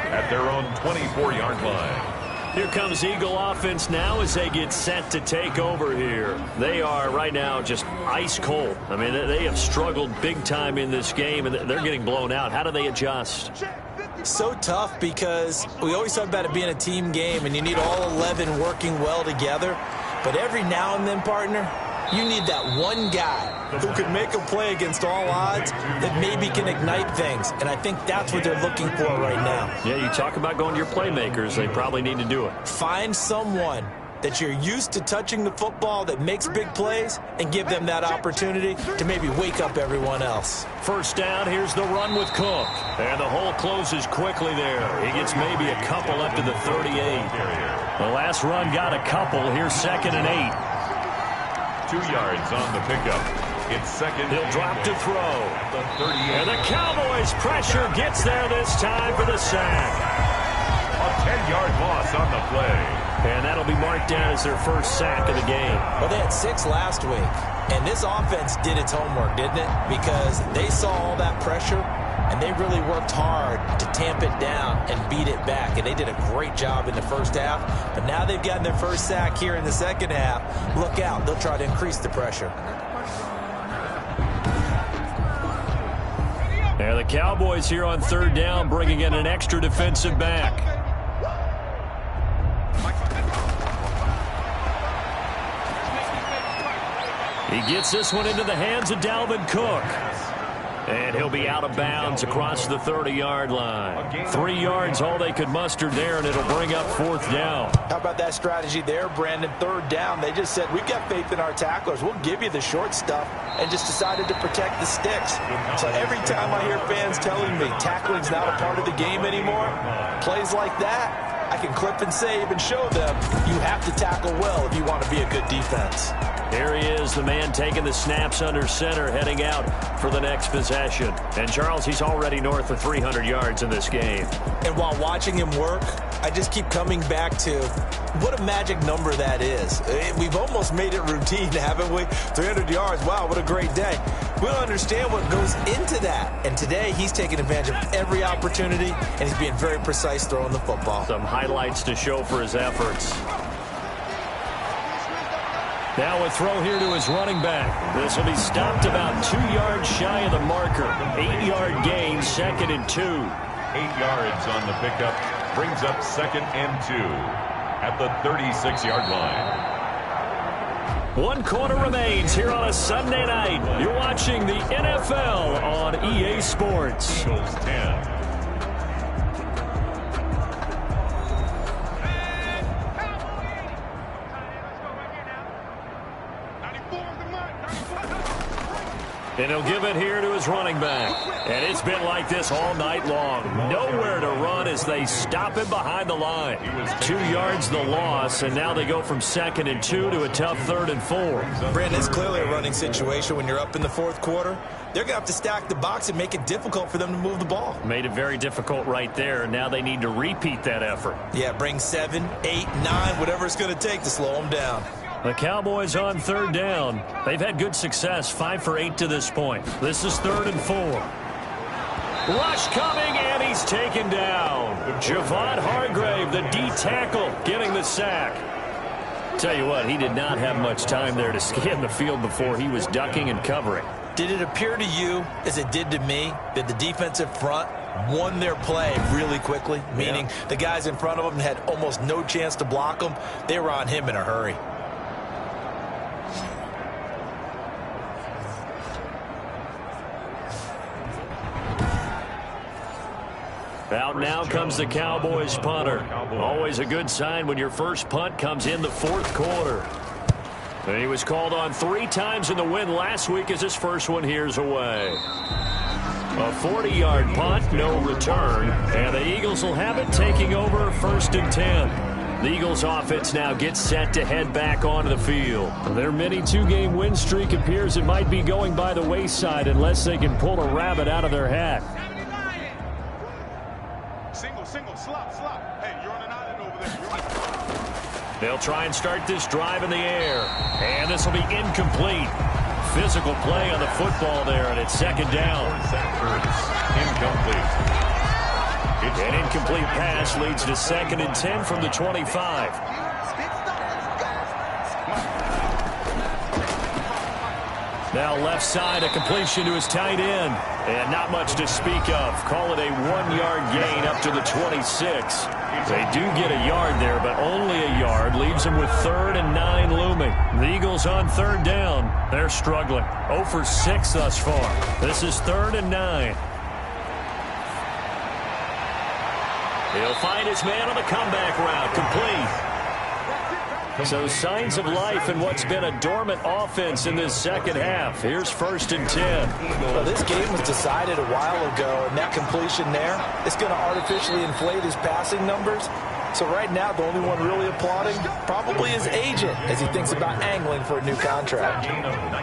at their own 24-yard line. Here comes Eagle offense now as they get set to take over here. They are right now just ice cold. I mean, they have struggled big time in this game, and they're getting blown out. How do they adjust? So tough because we always talk about it being a team game, and you need all 11 working well together. But every now and then, partner, you need that one guy who can make a play against all odds that maybe can ignite things. And I think that's what they're looking for right now. Yeah, you talk about going to your playmakers. They probably need to do it. Find someone that you're used to touching the football that makes big plays and give them that opportunity to maybe wake up everyone else. 1st down, here's the run with Cook. And the hole closes quickly there. He gets maybe a couple up to the 38. The last run got a couple. Here's 2nd and 8. 2 yards on the pickup. It's 2nd. He'll drop to throw. The 38. And the Cowboys pressure gets there this time for the sack. A 10-yard loss on the play. And that'll be marked down as their 1st sack of the game. Well, they had 6 last week. And this offense did its homework, didn't it? Because they saw all that pressure, and they really worked hard to tamp it down and beat it back. And they did a great job in the 1st half. But now they've gotten their 1st sack here in the 2nd half. Look out. They'll try to increase the pressure. And the Cowboys here on 3rd down bringing in an extra defensive back. He gets this one into the hands of Dalvin Cook. And he'll be out of bounds across the 30-yard line. 3 yards, all they could muster there, and it'll bring up 4th down. How about that strategy there, Brandon? 3rd down, they just said, we've got faith in our tacklers. We'll give you the short stuff, and just decided to protect the sticks. So every time I hear fans telling me tackling's not a part of the game anymore, plays like that, I can clip and save and show them you have to tackle well if you want to be a good defense. Here he is, the man taking the snaps under center, heading out for the next possession. And, Charles, he's already north of 300 yards in this game. And while watching him work, I just keep coming back to what a magic number that is. We've almost made it routine, haven't we? 300 yards, wow, what a great day. We don't understand what goes into that. And today, he's taking advantage of every opportunity, and he's being very precise throwing the football. Some highlights to show for his efforts. Now a throw here to his running back. This will be stopped about 2 yards shy of the marker. 8-yard gain, 2nd and 2. 8 yards on the pickup. Brings up 2nd and 2. at the 36-yard line. 1 quarter remains here on a Sunday night. You're watching the NFL on EA Sports. Eagles 10. And he'll give it here to his running back. And it's been like this all night long. Nowhere to run as they stop him behind the line. 2 yards the loss, and now they go from 2nd and 2 to a tough 3rd and 4. Brandon, it's clearly a running situation when you're up in the 4th quarter. They're going to have to stack the box and make it difficult for them to move the ball. Made it very difficult right there, and now they need to repeat that effort. Yeah, bring 7, 8, 9, whatever it's going to take to slow them down. The Cowboys on 3rd down. They've had good success, 5 for 8 to this point. This is 3rd and 4. Rush coming, and he's taken down. Javon Hargrave, the D tackle, getting the sack. Tell you what, he did not have much time there to scan the field before he was ducking and covering. Did it appear to you, as it did to me, that the defensive front won their play really quickly? Meaning the guys in front of them had almost no chance to block them. They were on him in a hurry. Out now comes the Cowboys punter. Always a good sign when your first punt comes in the 4th quarter. And he was called on 3 times in the win last week as his first one here's away. A 40-yard punt, no return. And the Eagles will have it taking over 1st and 10. The Eagles offense now gets set to head back onto the field. Their mini 2-game win streak appears it might be going by the wayside unless they can pull a rabbit out of their hat. They'll try and start this drive in the air. And this will be incomplete. Physical play on the football there, and it's 2nd down. Incomplete. An incomplete pass leads to 2nd and 10 from the 25. Now left side, a completion to his tight end. And not much to speak of. Call it a 1-yard gain up to the 26. They do get a yard there, but only a yard. Leaves them with 3rd and 9 looming. The Eagles on 3rd down. They're struggling. 0 for 6 thus far. This is 3rd and 9. He'll find his man on the comeback route. Complete. So signs of life in what's been a dormant offense in this 2nd half. Here's 1st and 10. Well, this game was decided a while ago, and that completion there is going to artificially inflate his passing numbers. So right now, the only one really applauding probably his agent as he thinks about angling for a new contract.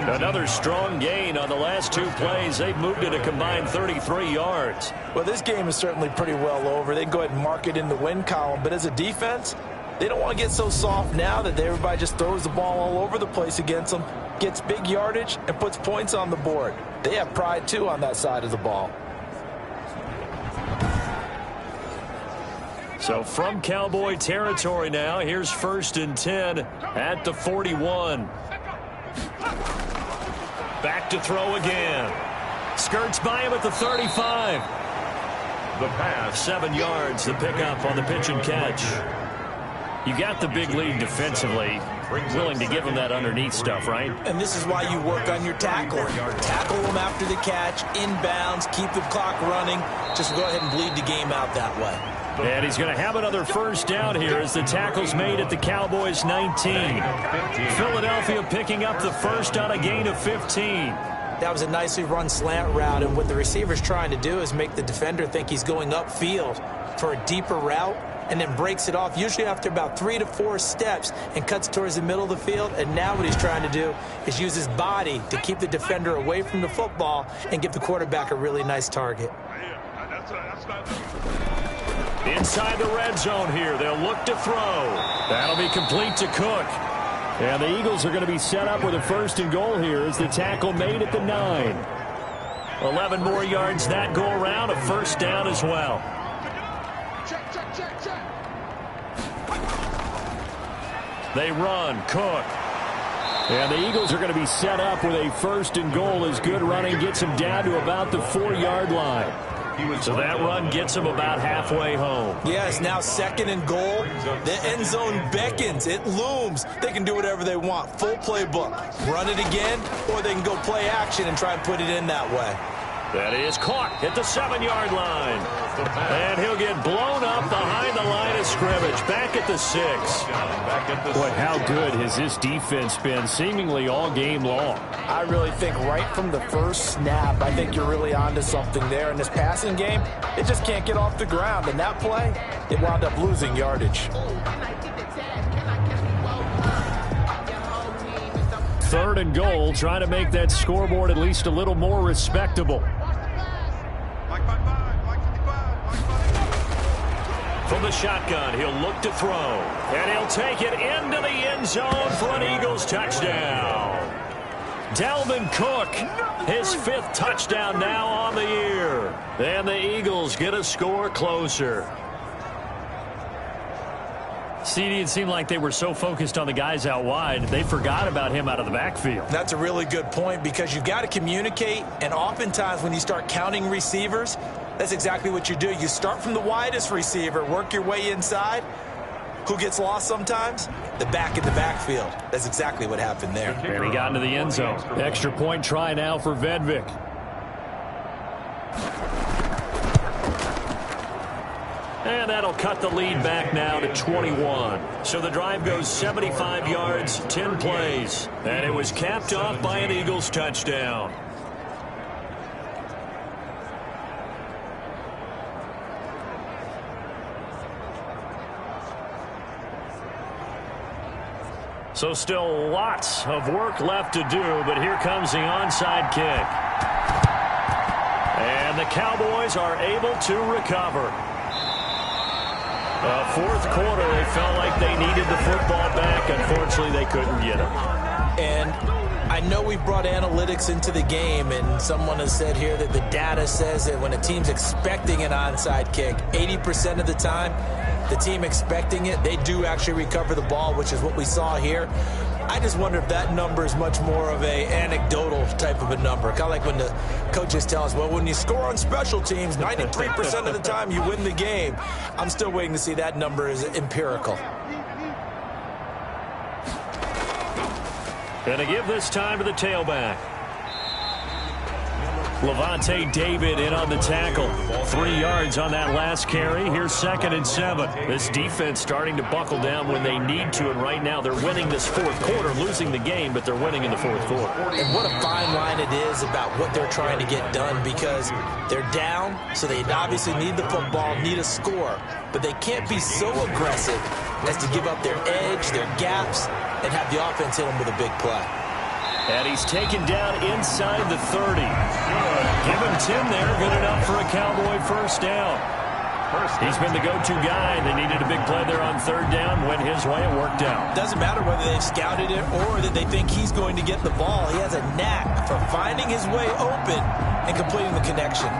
Another strong gain on the last 2 plays. They've moved it a combined 33 yards. Well, this game is certainly pretty well over. They can go ahead and mark it in the win column, but as a defense, they don't want to get so soft now that everybody just throws the ball all over the place against them, gets big yardage, and puts points on the board. They have pride, too, on that side of the ball. So from Cowboy territory now, here's 1st and 10 at the 41. Back to throw again. Skirts by him at the 35. The pass. 7 yards, the pickup on the pitch and catch. You got the big lead defensively. Willing to give him that underneath stuff, right? And this is why you work on your tackling. Tackle them after the catch, inbounds, keep the clock running. Just go ahead and bleed the game out that way. And he's going to have another 1st down here as the tackle's made at the Cowboys 19. Philadelphia picking up the 1st on a gain of 15. That was a nicely run slant route, and what the receiver's trying to do is make the defender think he's going upfield for a deeper route, and then breaks it off, usually after about 3 to 4 steps, and cuts towards the middle of the field. And now what he's trying to do is use his body to keep the defender away from the football and give the quarterback a really nice target. Inside the red zone here, they'll look to throw. That'll be complete to Cook. And the Eagles are going to be set up with a 1st and goal here as the tackle made at the 9. 11 more yards that go around, a 1st down as well. They run, Cook. And the Eagles are going to be set up with a 1st and goal as good running gets them down to about the 4-yard line. So that run gets him about halfway home. Yeah, it's now 2nd and goal. The end zone beckons. It looms. They can do whatever they want. Full playbook. Run it again, or they can go play action and try and put it in that way. That is caught at the 7-yard line. And he'll get blown up behind the line of scrimmage. Back at the 6. Boy, how good has this defense been seemingly all game long? I really think right from the first snap, I think you're really onto something there. In this passing game, it just can't get off the ground. And that play, it wound up losing yardage. 3rd and goal, trying to make that scoreboard at least a little more respectable. From the shotgun, he'll look to throw. And he'll take it into the end zone for an Eagles touchdown. Dalvin Cook, his 5th touchdown now on the year. And the Eagles get a score closer. CD, it seemed like they were so focused on the guys out wide, they forgot about him out of the backfield. That's a really good point, because you've got to communicate, and oftentimes when you start counting receivers, that's exactly what you do. You start from the widest receiver, work your way inside. Who gets lost sometimes? The back in the backfield. That's exactly what happened there. And he got into the end zone. Extra point try now for Vedvik. And that'll cut the lead back now to 21. So the drive goes 75 yards, 10 plays. And it was capped off by an Eagles touchdown. So still lots of work left to do, but here comes the onside kick. And the Cowboys are able to recover. Fourth quarter, they felt like they needed the football back. Unfortunately, they couldn't get it. And I know we brought analytics into the game, and someone has said here that the data says that when a team's expecting an onside kick, 80% of the time, the team expecting it, they do actually recover the ball, which is what we saw here. I just wonder if that number is much more of a anecdotal type of a number. Kind of like when the coaches tell us, well, when you score on special teams, 93% of the time you win the game. I'm still waiting to see that number is empirical. Going to give this time to the tailback. Levante David in on the tackle. 3 yards on that last carry. Here's 2nd and 7. This defense starting to buckle down when they need to, and right now they're winning this fourth quarter, losing the game, but they're winning in the fourth quarter. And what a fine line it is about what they're trying to get done, because they're down, so they obviously need the football, need a score, but they can't be so aggressive as to give up their edge, their gaps, and have the offense hit them with a big play. And he's taken down inside the 30. Give him 10 there. Good enough for a Cowboy first down. He's been the go-to guy. They needed a big play there on 3rd down. Went his way. It worked out. Doesn't matter whether they've scouted it or that they think he's going to get the ball. He has a knack for finding his way open and completing the connection.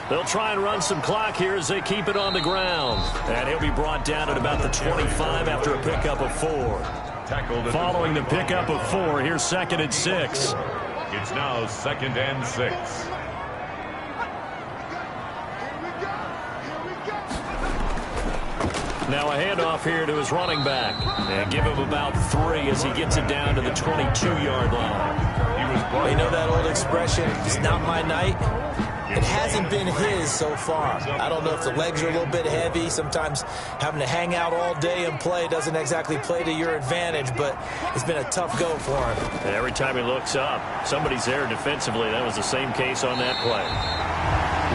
They'll try and run some clock here as they keep it on the ground. And he'll be brought down at about the 25 after a pickup of 4. Following the pickup of 4, here's 2nd and 6. It's now 2nd and 6. Now a handoff here to his running back. And give him about 3 as he gets it down to the 22-yard line. You know that old expression, it's not my night? It hasn't been his so far. I don't know if the legs are a little bit heavy. Sometimes having to hang out all day and play doesn't exactly play to your advantage, but it's been a tough go for him. And every time he looks up, somebody's there defensively. That was the same case on that play.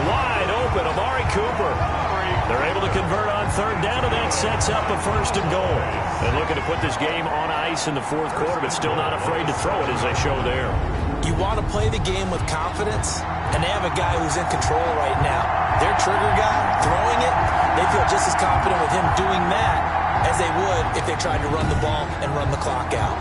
Wide open, Amari Cooper. They're able to convert on 3rd down, and that sets up a 1st and goal. And looking to put this game on ice in the 4th quarter, but still not afraid to throw it as they show there. You want to play the game with confidence, and they have a guy who's in control right now. Their trigger guy, throwing it, they feel just as confident with him doing that as they would if they tried to run the ball and run the clock out.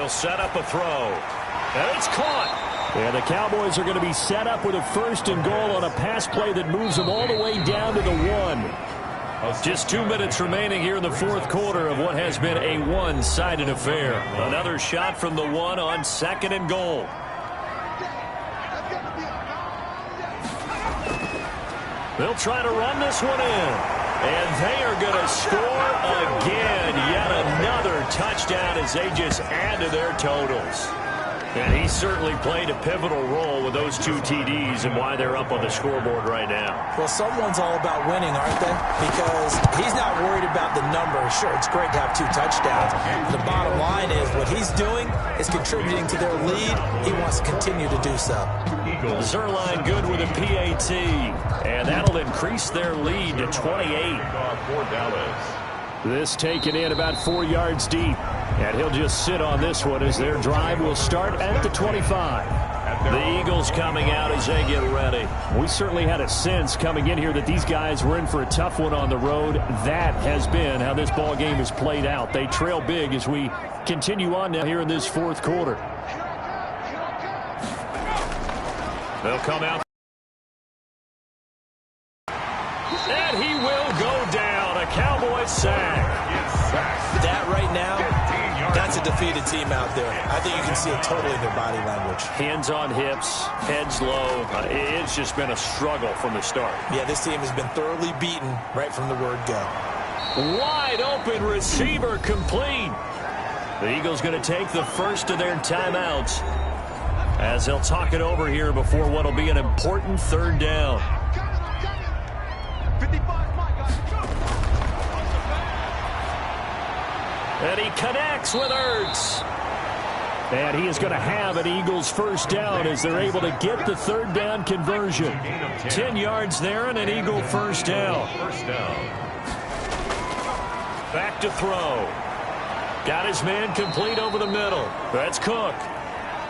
They'll set up a throw. And it's caught. And the Cowboys are going to be set up with a 1st and goal on a pass play that moves them all the way down to the 1. Just 2 minutes remaining here in the 4th quarter of what has been a one-sided affair. Another shot from the 1 on 2nd and goal. They'll try to run this one in. And they are going to score again. Yet another touchdown as they just add to their totals. And he certainly played a pivotal role with those 2 TDs and why they're up on the scoreboard right now. Well, someone's all about winning, aren't they? Because he's not worried about the number. Sure, it's great to have 2 touchdowns. The bottom line is what he's doing is contributing to their lead. He wants to continue to do so. Zerline good with a PAT. And that'll increase their lead to 28. This taken in about 4 yards deep. And he'll just sit on this one as their drive will start at the 25. The Eagles coming out as they get ready. We certainly had a sense coming in here that these guys were in for a tough one on the road. That has been how this ball game has played out. They trail big as we continue on now here in this 4th quarter. They'll come out. And he will go down. A Cowboy sack. That right now, that's a defeated team out there. I think you can see it totally in their body language. Hands on hips, heads low. It's just been a struggle from the start. Yeah, this team has been thoroughly beaten right from the word go. Wide open receiver complete. The Eagles going to take the first of their timeouts as they'll talk it over here before what will be an important 3rd down. And he connects with Ertz. And he is going to have an Eagles 1st down as they're able to get the 3rd down conversion. 10 yards there and an Eagle 1st down. Back to throw. Got his man complete over the middle. That's Cook.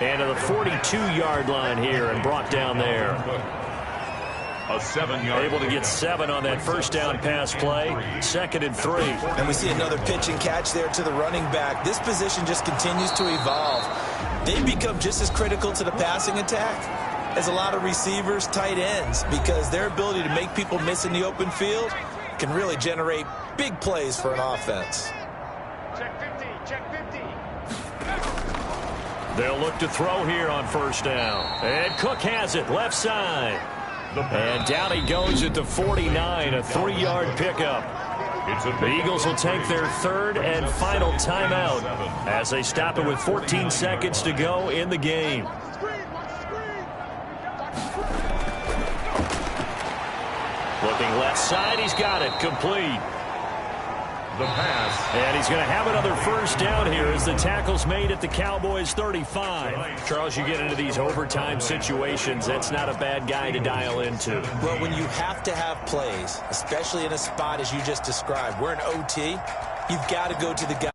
And to the 42-yard line here and brought down there. A 7-yard. Able to get 7 on that 1st down pass play. 2nd and 3. And we see another pitch and catch there to the running back. This position just continues to evolve. They become just as critical to the passing attack as a lot of receivers, tight ends, because their ability to make people miss in the open field can really generate big plays for an offense. Check 50, check 50. They'll look to throw here on 1st down. And Cook has it, left side. And down he goes at the 49, a 3-yard pickup. The Eagles will take their 3rd and final timeout as they stop it with 14 seconds to go in the game. Looking left side, he's got it, complete. The pass. And he's going to have another 1st down here as the tackle's made at the Cowboys 35. Charles, you get into these overtime situations, that's not a bad guy to dial into. Well, when you have to have plays, especially in a spot as you just described, we're in OT, you've got to go to the guy.